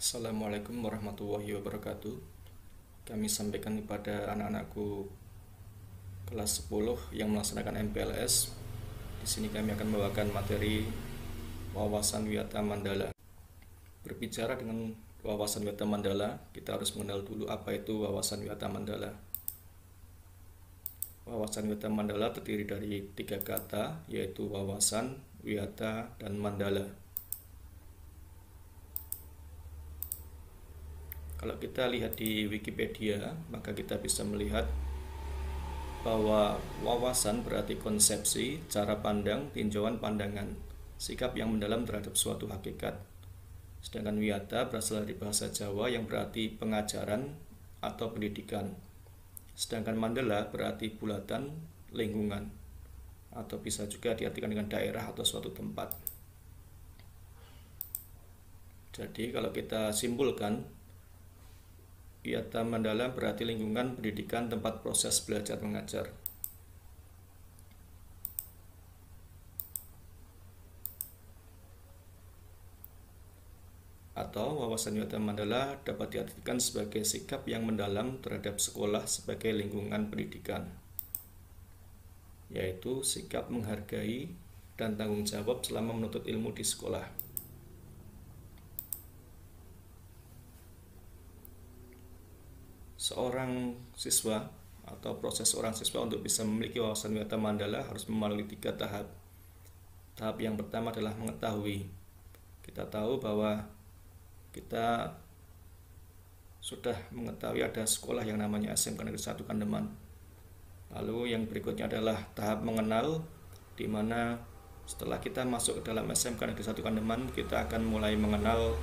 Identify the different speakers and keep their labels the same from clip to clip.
Speaker 1: Assalamualaikum warahmatullahi wabarakatuh. Kami sampaikan kepada anak-anakku kelas 10 yang melaksanakan MPLS. Di sini kami akan membawakan materi wawasan Wiyata Mandala. Berbicara dengan wawasan Wiyata Mandala, kita harus mengenal dulu apa itu wawasan Wiyata Mandala. Wawasan Wiyata Mandala terdiri dari 3 kata, yaitu wawasan, wiyata, dan mandala. Kalau kita lihat di Wikipedia, maka kita bisa melihat bahwa wawasan berarti konsepsi, cara pandang, tinjauan pandangan, sikap yang mendalam terhadap suatu hakikat. Sedangkan wiyata berasal dari bahasa Jawa yang berarti pengajaran atau pendidikan. Sedangkan mandala berarti bulatan, lingkungan, atau bisa juga diartikan dengan daerah atau suatu tempat. Jadi kalau kita simpulkan, Wiyata Mandala berarti lingkungan pendidikan tempat proses belajar mengajar. Atau wawasan Wiyata Mandala dapat diartikan sebagai sikap yang mendalam terhadap sekolah sebagai lingkungan pendidikan, yaitu sikap menghargai dan tanggung jawab selama menuntut ilmu di sekolah. Seorang siswa atau proses seorang siswa untuk bisa memiliki wawasan Wiyata Mandala harus melalui 3 tahap. Tahap yang pertama adalah mengetahui. Kita tahu bahwa kita sudah mengetahui ada sekolah yang namanya SMK Negeri 1 Kandeman. Lalu yang berikutnya adalah tahap mengenal, di mana setelah kita masuk ke dalam SMK Negeri 1 Kandeman, kita akan mulai mengenal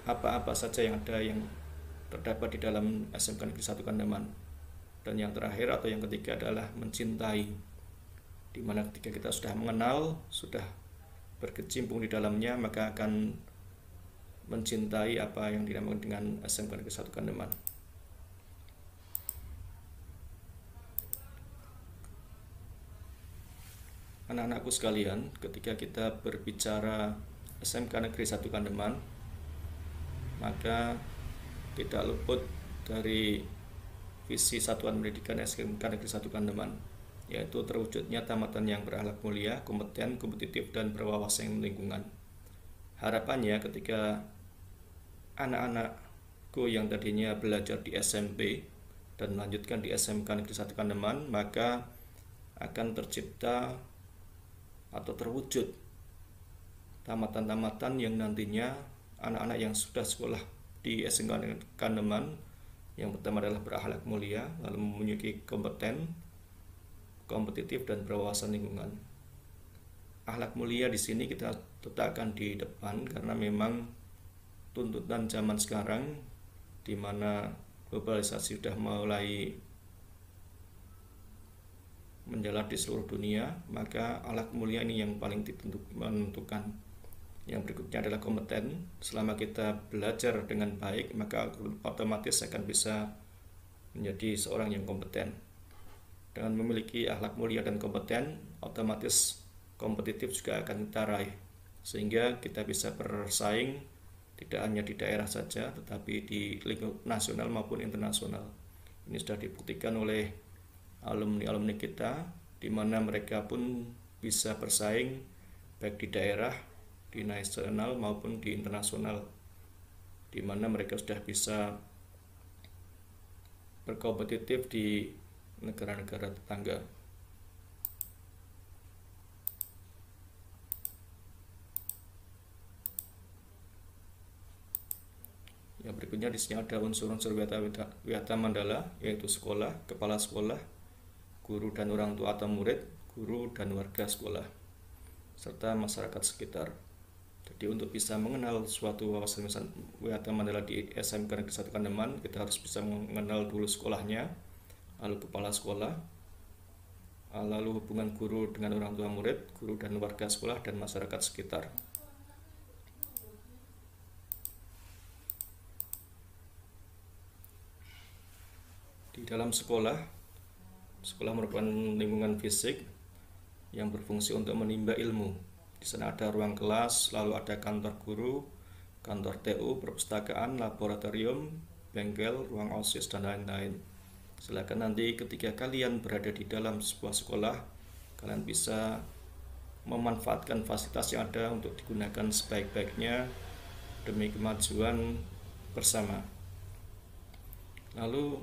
Speaker 1: apa-apa saja yang ada yang terdapat di dalam SMK Negeri 1 Kandeman. Dan yang terakhir atau yang ketiga adalah mencintai, di mana ketika kita sudah mengenal, sudah berkecimpung di dalamnya, maka akan mencintai apa yang dinamakan dengan SMK Negeri 1 Kandeman. Anak-anakku sekalian, ketika kita berbicara SMK Negeri 1 Kandeman, maka tidak luput dari visi Satuan Pendidikan SMK Negeri 1 Kandeman, yaitu terwujudnya tamatan yang berakhlak mulia, kompeten, kompetitif, dan berwawasan lingkungan. Harapannya ketika anak-anakku yang tadinya belajar di SMP dan melanjutkan di SMK Negeri 1 Kandeman, maka akan tercipta atau terwujud tamatan-tamatan yang nantinya anak-anak yang sudah sekolah di SMK Kandeman, yang pertama adalah berakhlak mulia, lalu memiliki kompeten, kompetitif, dan berwawasan lingkungan. Akhlak mulia di sini kita letakkan di depan karena memang tuntutan zaman sekarang, di mana globalisasi sudah mulai menjalar di seluruh dunia, maka akhlak mulia ini yang paling menentukan. Yang berikutnya adalah kompeten. Selama kita belajar dengan baik, maka otomatis akan bisa menjadi seorang yang kompeten. Dengan memiliki akhlak mulia dan kompeten, otomatis kompetitif juga akan kita raih, sehingga kita bisa bersaing tidak hanya di daerah saja, tetapi di lingkup nasional maupun internasional. Ini sudah dibuktikan oleh alumni-alumni kita, di mana mereka pun bisa bersaing baik di daerah, di nasional maupun di internasional, di mana mereka sudah bisa berkompetitif di negara-negara tetangga. Yang berikutnya di sini ada unsur-unsur Wiyata Mandala, yaitu sekolah, kepala sekolah, guru dan orang tua atau murid, guru dan warga sekolah, serta masyarakat sekitar. Jadi untuk bisa mengenal suatu wawasan Wiyata Mandala di SMK Negeri 1 Kandeman, kita harus bisa mengenal dulu sekolahnya, lalu kepala sekolah, lalu hubungan guru dengan orang tua murid, guru dan warga sekolah, dan masyarakat sekitar. Di dalam sekolah merupakan lingkungan fisik yang berfungsi untuk menimba ilmu. Di sana ada ruang kelas, lalu ada kantor guru, kantor TU, perpustakaan, laboratorium, bengkel, ruang OSIS, dan lain-lain. Silakan nanti ketika kalian berada di dalam sebuah sekolah, kalian bisa memanfaatkan fasilitas yang ada untuk digunakan sebaik-baiknya demi kemajuan bersama. Lalu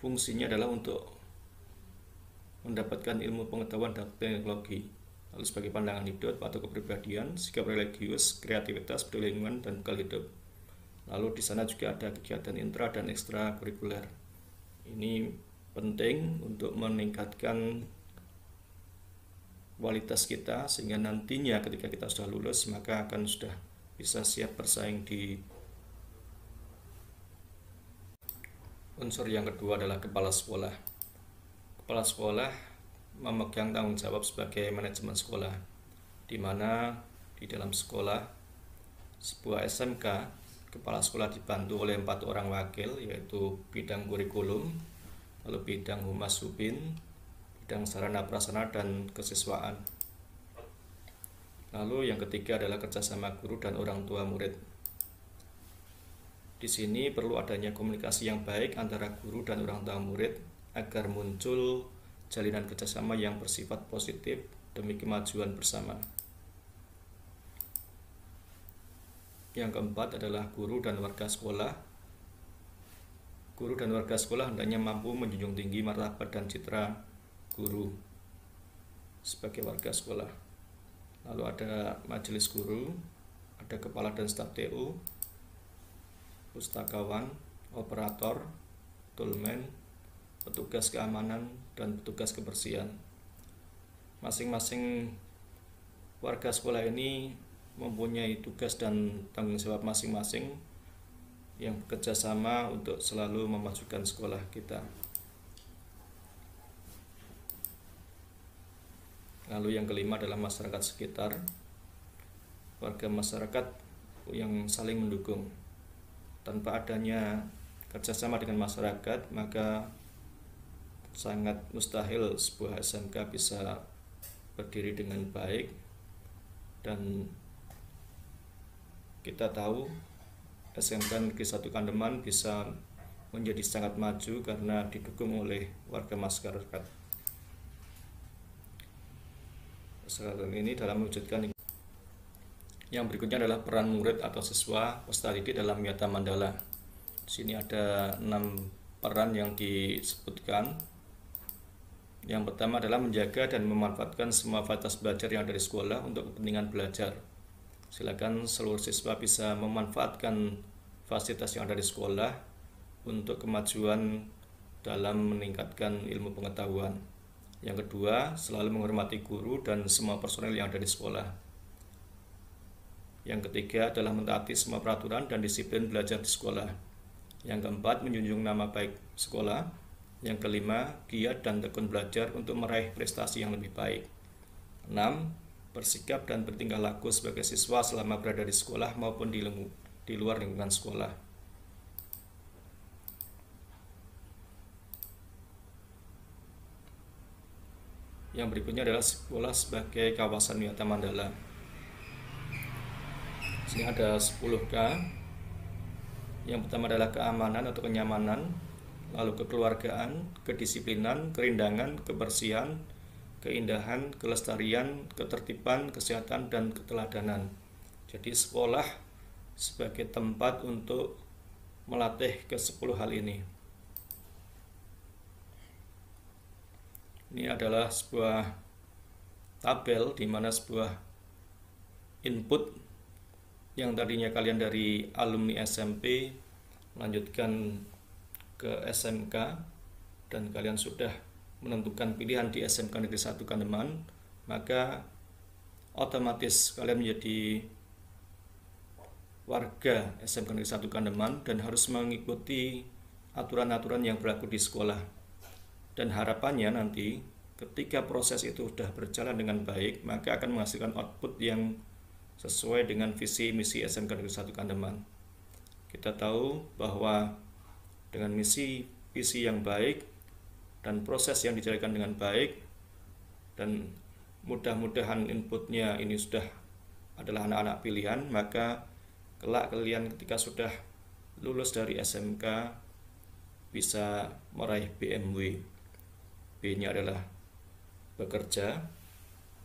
Speaker 1: fungsinya adalah untuk mendapatkan ilmu pengetahuan dan teknologi. Lalu sebagai pandangan hidup atau kepribadian, sikap religius, kreativitas, peduli lingkungan, dan bekal hidup. Lalu di sana juga ada kegiatan intra dan ekstra kurikuler. Ini penting untuk meningkatkan kualitas kita sehingga nantinya ketika kita sudah lulus maka akan sudah bisa siap bersaing di unsur yang kedua adalah kepala sekolah. Kepala sekolah memegang tanggung jawab sebagai manajemen sekolah, di mana di dalam sekolah sebuah SMK, kepala sekolah dibantu oleh 4 orang wakil, yaitu bidang kurikulum, lalu bidang humas hubin, bidang sarana prasarana dan kesiswaan. Lalu yang ketiga adalah kerjasama guru dan orang tua murid. Di sini perlu adanya komunikasi yang baik antara guru dan orang tua murid agar muncul jalinan kerjasama yang bersifat positif demi kemajuan bersama. Yang keempat adalah guru dan warga sekolah. Guru dan warga sekolah hendaknya mampu menjunjung tinggi martabat dan citra guru sebagai warga sekolah. Lalu ada majelis guru, ada kepala dan staf TU, pustakawan, operator, toolman, petugas keamanan, dan petugas kebersihan. Masing-masing warga sekolah ini mempunyai tugas dan tanggung jawab masing-masing yang bekerja sama untuk selalu memajukan sekolah kita. Lalu yang kelima adalah masyarakat sekitar. Warga masyarakat yang saling mendukung. Tanpa adanya kerjasama dengan masyarakat, maka sangat mustahil sebuah SMK bisa berdiri dengan baik. Dan kita tahu SMK Negeri 1 Kandeman bisa menjadi sangat maju karena didukung oleh warga masyarakat. Sekarang ini dalam mewujudkan. Yang berikutnya adalah peran murid atau siswa peserta didik dalam Wiyata Mandala. Di sini ada 6 peran yang disebutkan. Yang pertama adalah menjaga dan memanfaatkan semua fasilitas belajar yang ada di sekolah untuk kepentingan belajar. Silakan seluruh siswa bisa memanfaatkan fasilitas yang ada di sekolah untuk kemajuan dalam meningkatkan ilmu pengetahuan. Yang kedua, selalu menghormati guru dan semua personel yang ada di sekolah. Yang ketiga adalah mentaati semua peraturan dan disiplin belajar di sekolah. Yang keempat, menjunjung nama baik sekolah. Yang kelima, giat dan tekun belajar untuk meraih prestasi yang lebih baik. 6. Bersikap dan bertingkah laku sebagai siswa selama berada di sekolah maupun di luar lingkungan sekolah. Yang berikutnya adalah sekolah sebagai kawasan Wiyata Mandala. Di sini ada 10K. Yang pertama adalah keamanan atau kenyamanan, lalu kekeluargaan, kedisiplinan, kerindangan, kebersihan, keindahan, kelestarian, ketertiban, kesehatan, dan keteladanan. Jadi sekolah sebagai tempat untuk melatih ke-10 hal ini. Ini adalah sebuah tabel di mana sebuah input yang tadinya kalian dari alumni SMP melanjutkan ke SMK dan kalian sudah menentukan pilihan di SMK Negeri 1 Kandeman, maka otomatis kalian menjadi warga SMK Negeri 1 Kandeman dan harus mengikuti aturan-aturan yang berlaku di sekolah. Dan harapannya nanti ketika proses itu sudah berjalan dengan baik, maka akan menghasilkan output yang sesuai dengan visi misi SMK Negeri 1 Kandeman. Kita tahu bahwa dengan misi visi yang baik dan proses yang dijalankan dengan baik, dan mudah-mudahan inputnya ini sudah adalah anak-anak pilihan, maka kelak kalian ketika sudah lulus dari SMK bisa meraih BMW. B-nya adalah bekerja,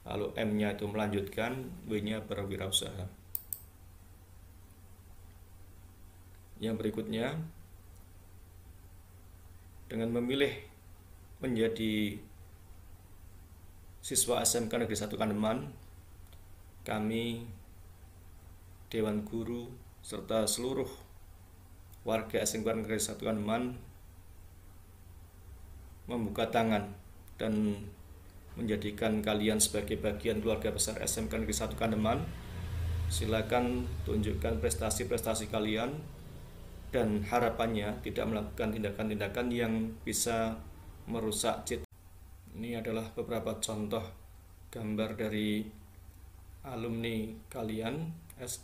Speaker 1: lalu M-nya itu melanjutkan, W-nya berwirausaha. Yang berikutnya, dengan memilih menjadi siswa SMK Negeri 1 Kandeman, kami, Dewan Guru, serta seluruh warga SMK Negeri 1 Kandeman membuka tangan dan menjadikan kalian sebagai bagian keluarga besar SMK Negeri 1 Kandeman. Silakan tunjukkan prestasi-prestasi kalian dan harapannya tidak melakukan tindakan-tindakan yang bisa merusak citra. Ini adalah beberapa contoh gambar dari alumni kalian,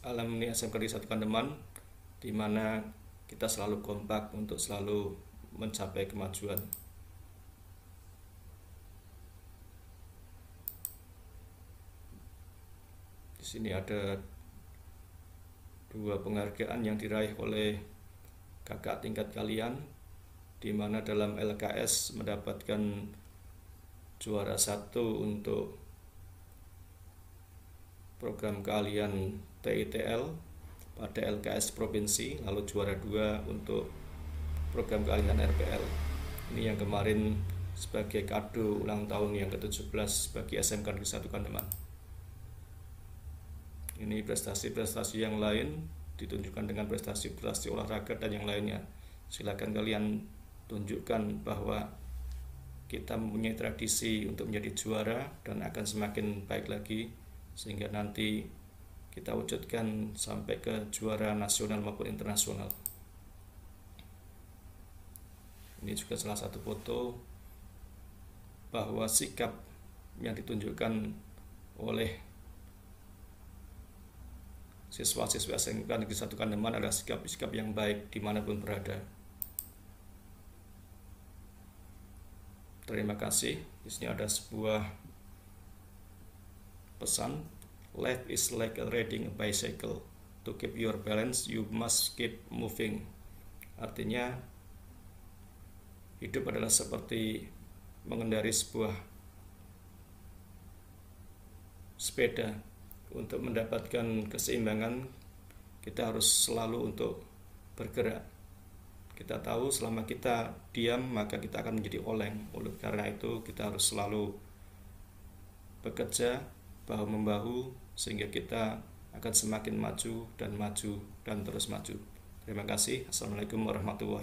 Speaker 1: alumni SMK Negeri 1 Kandeman, di mana kita selalu kompak untuk selalu mencapai kemajuan. Di sini ada 2 penghargaan yang diraih oleh kakak tingkat kalian, di mana dalam LKS mendapatkan juara 1 untuk program keahlian TITL pada LKS provinsi, lalu juara 2 untuk program keahlian RPL. Ini yang kemarin sebagai kado ulang tahun yang ke-17 bagi SMK Negeri 1 Kandeman. Ini prestasi-prestasi yang lain ditunjukkan dengan prestasi-prestasi olahraga dan yang lainnya. Silakan kalian tunjukkan bahwa kita mempunyai tradisi untuk menjadi juara dan akan semakin baik lagi, sehingga nanti kita wujudkan sampai ke juara nasional maupun internasional. Ini juga salah satu foto bahwa sikap yang ditunjukkan oleh siswa-siswa SMK Negeri 1 Kandeman adalah sikap-sikap yang baik dimanapun berada. Terima kasih. Di sini ada sebuah pesan, life is like riding a bicycle. To keep your balance, you must keep moving. Artinya, hidup adalah seperti mengendarai sebuah sepeda. Untuk mendapatkan keseimbangan, kita harus selalu untuk bergerak. Kita tahu selama kita diam, maka kita akan menjadi oleng. Oleh karena itu, kita harus selalu bekerja bahu-membahu, sehingga kita akan semakin maju dan terus maju. Terima kasih. Assalamualaikum warahmatullahi wabarakatuh.